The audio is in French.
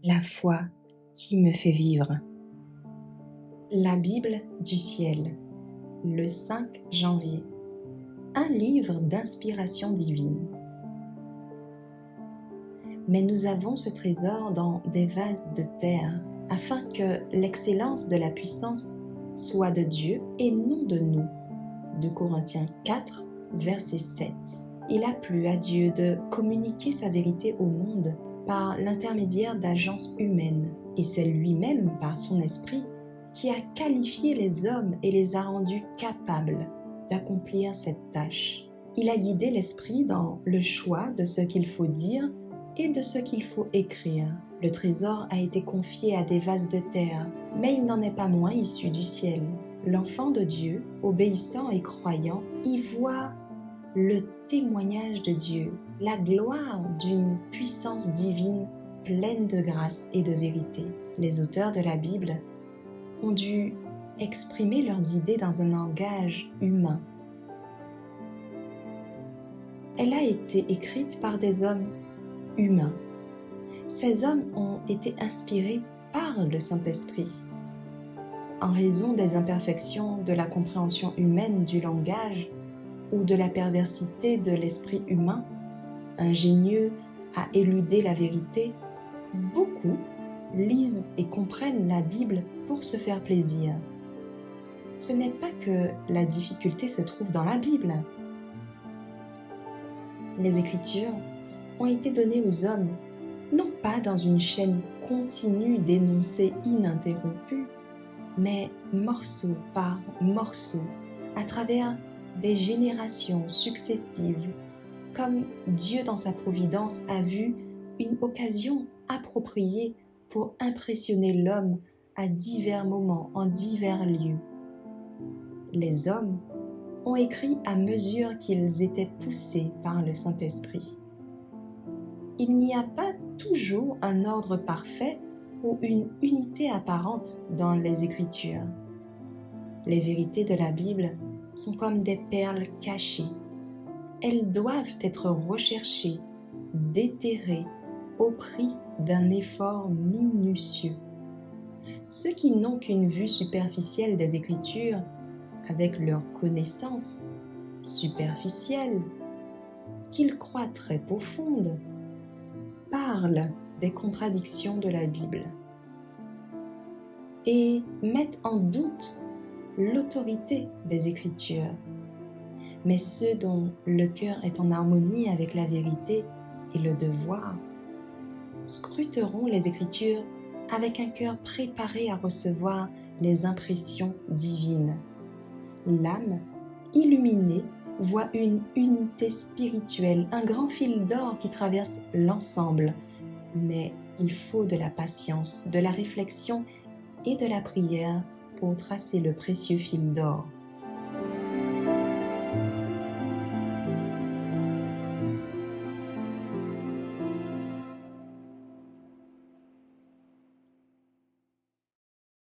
La foi qui me fait vivre. La Bible du ciel, le 5 janvier. Un livre d'inspiration divine. Mais nous avons ce trésor dans des vases de terre, afin que l'excellence de la puissance soit de Dieu et non de nous. 2 Corinthiens 4, verset 7. Il a plu à Dieu de communiquer sa vérité au monde par l'intermédiaire d'agences humaines, et c'est lui-même, par son esprit, qui a qualifié les hommes et les a rendus capables d'accomplir cette tâche. Il a guidé l'esprit dans le choix de ce qu'il faut dire et de ce qu'il faut écrire. Le trésor a été confié à des vases de terre, mais il n'en est pas moins issu du ciel. L'enfant de Dieu, obéissant et croyant, y voit le témoignage de Dieu, la gloire d'une puissance divine pleine de grâce et de vérité. Les auteurs de la Bible ont dû exprimer leurs idées dans un langage humain. Elle a été écrite par des hommes humains. Ces hommes ont été inspirés par le Saint-Esprit. En raison des imperfections de la compréhension humaine du langage ou de la perversité de l'esprit humain, ingénieux à éluder la vérité, beaucoup lisent et comprennent la Bible pour se faire plaisir. Ce n'est pas que la difficulté se trouve dans la Bible. Les Écritures ont été données aux hommes, non pas dans une chaîne continue d'énoncés ininterrompus, mais morceau par morceau, à travers des générations successives, comme Dieu dans sa providence a vu une occasion appropriée pour impressionner l'homme à divers moments, en divers lieux. Les hommes ont écrit à mesure qu'ils étaient poussés par le Saint-Esprit. Il n'y a pas toujours un ordre parfait ou une unité apparente dans les Écritures. Les vérités de la Bible sont comme des perles cachées. Elles doivent être recherchées, déterrées, au prix d'un effort minutieux. Ceux qui n'ont qu'une vue superficielle des Écritures, avec leur connaissance superficielle, qu'ils croient très profonde, parlent des contradictions de la Bible et mettent en doute l'autorité des Écritures. Mais ceux dont le cœur est en harmonie avec la vérité et le devoir scruteront les Écritures avec un cœur préparé à recevoir les impressions divines. L'âme, illuminée, voit une unité spirituelle, un grand fil d'or qui traverse l'ensemble. Mais il faut de la patience, de la réflexion et de la prière pour tracer le précieux fil d'or.